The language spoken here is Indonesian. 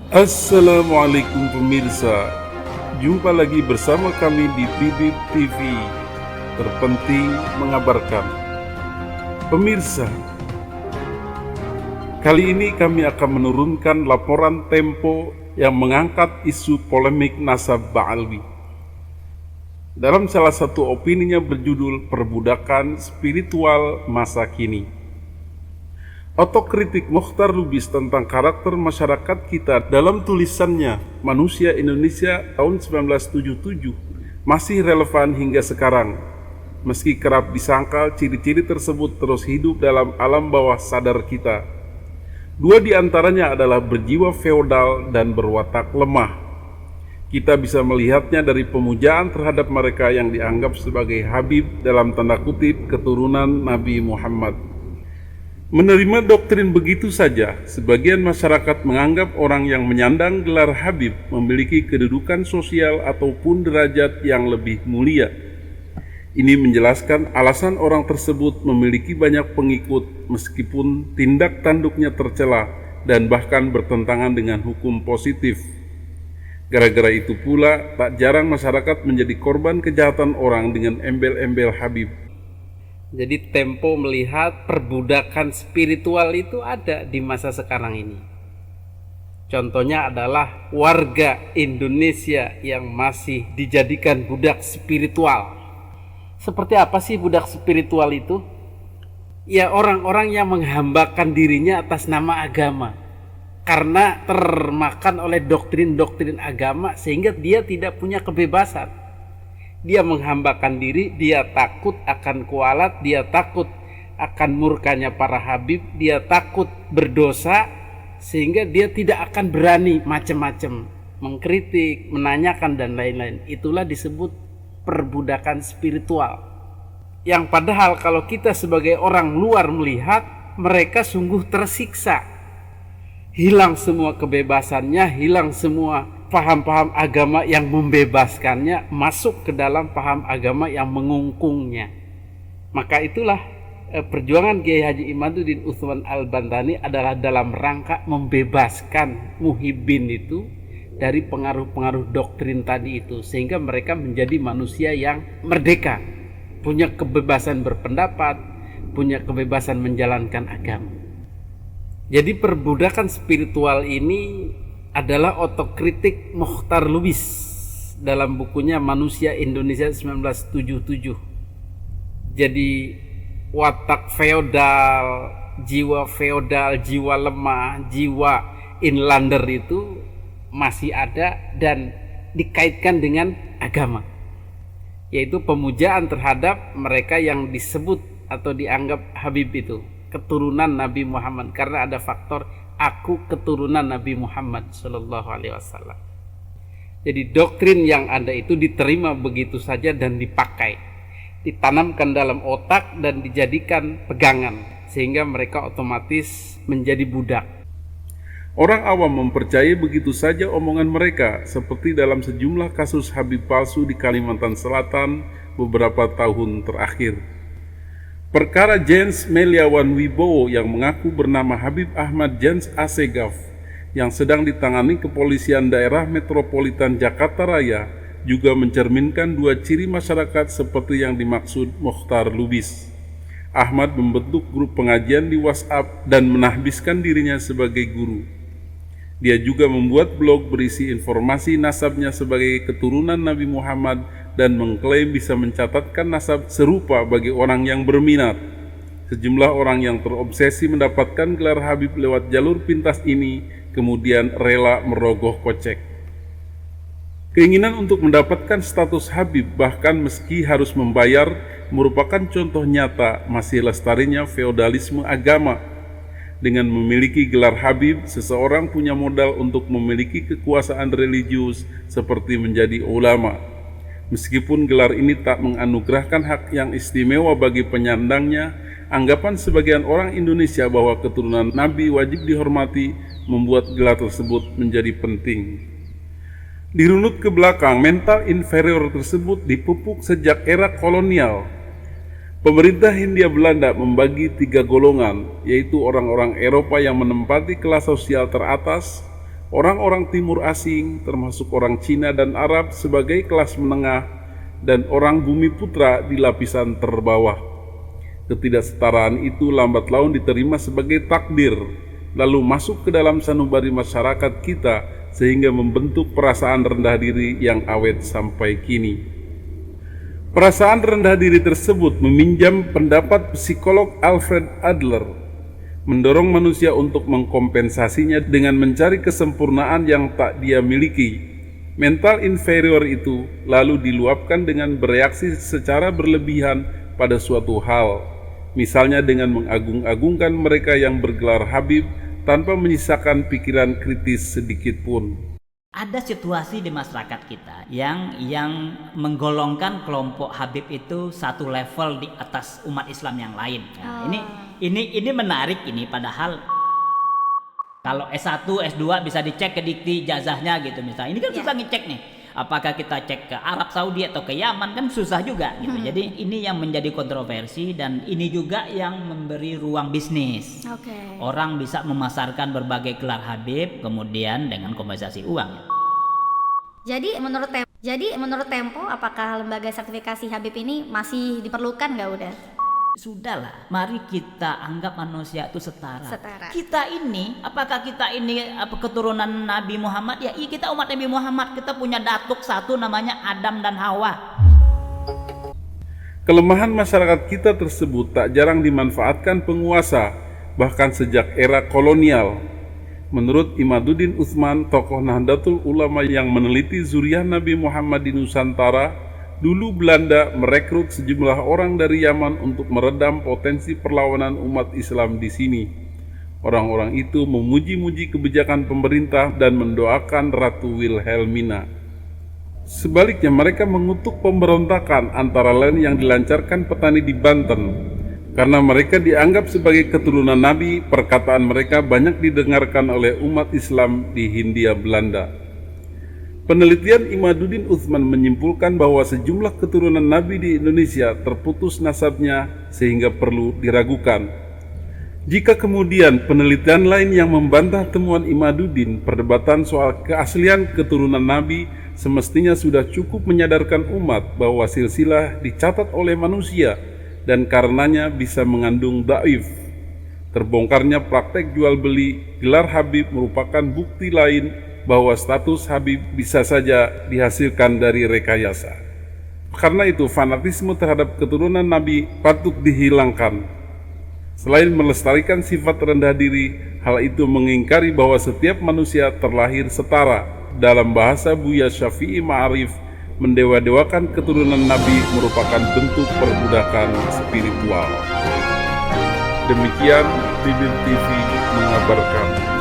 Assalamualaikum pemirsa, jumpa lagi bersama kami di Bibip TV, terpenting mengabarkan. Pemirsa, kali ini kami akan menurunkan laporan Tempo yang mengangkat isu polemik nasab Ba'alwi. Dalam salah satu opininya berjudul Perbudakan Spiritual Masa Kini. Otokritik Mokhtar Lubis tentang karakter masyarakat kita dalam tulisannya Manusia Indonesia tahun 1977 masih relevan hingga sekarang. Meski kerap disangkal, ciri-ciri tersebut terus hidup dalam alam bawah sadar kita. Dua di antaranya adalah berjiwa feodal dan berwatak lemah. Kita bisa melihatnya dari pemujaan terhadap mereka yang dianggap sebagai Habib dalam tanda kutip keturunan Nabi Muhammad. Menerima doktrin begitu saja, sebagian masyarakat menganggap orang yang menyandang gelar Habib memiliki kedudukan sosial ataupun derajat yang lebih mulia. Ini menjelaskan alasan orang tersebut memiliki banyak pengikut meskipun tindak tanduknya tercela dan bahkan bertentangan dengan hukum positif. Gara-gara itu pula, tak jarang masyarakat menjadi korban kejahatan orang dengan embel-embel Habib. Jadi Tempo melihat perbudakan spiritual itu ada di masa sekarang ini. Contohnya adalah warga Indonesia yang masih dijadikan budak spiritual. Seperti apa sih budak spiritual itu? Ya orang-orang yang menghambakan dirinya atas nama agama. Karena termakan oleh doktrin-doktrin agama sehingga dia tidak punya kebebasan. Dia menghambakan diri, dia takut akan kualat, dia takut akan murkanya para Habib, dia takut berdosa, sehingga dia tidak akan berani macam-macam mengkritik, menanyakan dan lain-lain. Itulah disebut perbudakan spiritual. Yang padahal kalau kita sebagai orang luar melihat, mereka sungguh tersiksa. Hilang semua kebebasannya, hilang semua paham-paham agama yang membebaskannya, masuk ke dalam paham agama yang mengungkungnya. Maka itulah perjuangan Kiai Haji Imaduddin Utsman Al-Bantani adalah dalam rangka membebaskan muhibbin itu dari pengaruh-pengaruh doktrin tadi itu, sehingga mereka menjadi manusia yang merdeka, punya kebebasan berpendapat, punya kebebasan menjalankan agama. Jadi perbudakan spiritual ini adalah otokritik Mokhtar Lubis dalam bukunya Manusia Indonesia 1977. Jadi watak feodal, jiwa lemah, jiwa inlander itu masih ada dan dikaitkan dengan agama, yaitu pemujaan terhadap mereka yang disebut atau dianggap Habib itu keturunan Nabi Muhammad, karena ada faktor aku keturunan Nabi Muhammad Sallallahu Alaihi Wasallam. Jadi doktrin yang ada itu diterima begitu saja dan dipakai, ditanamkan dalam otak dan dijadikan pegangan, sehingga mereka otomatis menjadi budak. Orang awam mempercayai begitu saja omongan mereka, seperti dalam sejumlah kasus Habib palsu di Kalimantan Selatan beberapa tahun terakhir. Perkara Jens Meliawan Wibowo yang mengaku bernama Habib Ahmad Jens Assegaf yang sedang ditangani Kepolisian Daerah Metropolitan Jakarta Raya juga mencerminkan dua ciri masyarakat seperti yang dimaksud Mokhtar Lubis. Ahmad membentuk grup pengajian di WhatsApp dan menahbiskan dirinya sebagai guru. Dia juga membuat blog berisi informasi nasabnya sebagai keturunan Nabi Muhammad dan mengklaim bisa mencatatkan nasab serupa bagi orang yang berminat. Sejumlah orang yang terobsesi mendapatkan gelar Habib lewat jalur pintas ini kemudian rela merogoh kocek. Keinginan untuk mendapatkan status Habib bahkan meski harus membayar merupakan contoh nyata masih lestarinya feodalisme agama. Dengan memiliki gelar Habib, seseorang punya modal untuk memiliki kekuasaan religius seperti menjadi ulama. Meskipun gelar ini tak menganugerahkan hak yang istimewa bagi penyandangnya, anggapan sebagian orang Indonesia bahwa keturunan Nabi wajib dihormati membuat gelar tersebut menjadi penting. Dirunut ke belakang, mental inferior tersebut dipupuk sejak era kolonial. Pemerintah Hindia Belanda membagi 3 golongan, yaitu orang-orang Eropa yang menempati kelas sosial teratas, orang-orang timur asing termasuk orang Cina dan Arab sebagai kelas menengah dan orang bumi putra di lapisan terbawah. Ketidaksetaraan itu lambat laun diterima sebagai takdir, lalu masuk ke dalam sanubari masyarakat kita sehingga membentuk perasaan rendah diri yang awet sampai kini. Perasaan rendah diri tersebut meminjam pendapat psikolog Alfred Adler, mendorong manusia untuk mengkompensasinya dengan mencari kesempurnaan yang tak dia miliki. Mental inferior itu lalu diluapkan dengan bereaksi secara berlebihan pada suatu hal, misalnya dengan mengagung-agungkan mereka yang bergelar Habib tanpa menyisakan pikiran kritis sedikit pun. Ada situasi di masyarakat kita yang menggolongkan kelompok Habib itu satu level di atas umat Islam yang lain. Nah, ini menarik ini, padahal kalau S1, S2 bisa dicek ke dikti ijazahnya gitu misalnya. Ini kan susah ngecek nih. Apakah kita cek ke Arab Saudi atau ke Yaman, kan susah juga gitu. Jadi ini yang menjadi kontroversi dan ini juga yang memberi ruang bisnis. Orang bisa memasarkan berbagai gelar Habib kemudian dengan kompensasi uang. Jadi menurut Tempo, apakah lembaga sertifikasi Habib ini masih diperlukan nggak udah? Sudahlah, mari kita anggap manusia itu setara. Apakah kita ini keturunan Nabi Muhammad? Ya, kita umat Nabi Muhammad. Kita punya datuk satu namanya Adam dan Hawa. Kelemahan masyarakat kita tersebut tak jarang dimanfaatkan penguasa, bahkan sejak era kolonial. Menurut Imaduddin Utsman, tokoh Nahdlatul Ulama yang meneliti zuriat Nabi Muhammad di Nusantara, dulu Belanda merekrut sejumlah orang dari Yaman untuk meredam potensi perlawanan umat Islam di sini. Orang-orang itu memuji-muji kebijakan pemerintah dan mendoakan Ratu Wilhelmina. Sebaliknya mereka mengutuk pemberontakan antara lain yang dilancarkan petani di Banten. Karena mereka dianggap sebagai keturunan Nabi, perkataan mereka banyak didengarkan oleh umat Islam di Hindia Belanda. Penelitian Imaduddin Utsman menyimpulkan bahwa sejumlah keturunan Nabi di Indonesia terputus nasabnya sehingga perlu diragukan. Jika kemudian penelitian lain yang membantah temuan Imaduddin, perdebatan soal keaslian keturunan Nabi semestinya sudah cukup menyadarkan umat bahwa silsilah dicatat oleh manusia dan karenanya bisa mengandung dhaif. Terbongkarnya praktek jual beli gelar Habib merupakan bukti lain bahwa status Habib bisa saja dihasilkan dari rekayasa. Karena itu fanatisme terhadap keturunan Nabi patut dihilangkan. Selain melestarikan sifat rendah diri, hal itu mengingkari bahwa setiap manusia terlahir setara. Dalam bahasa Buya Syafi'i Ma'arif, mendewa-dewakan keturunan Nabi merupakan bentuk perbudakan spiritual. Demikian Bibir TV mengabarkan.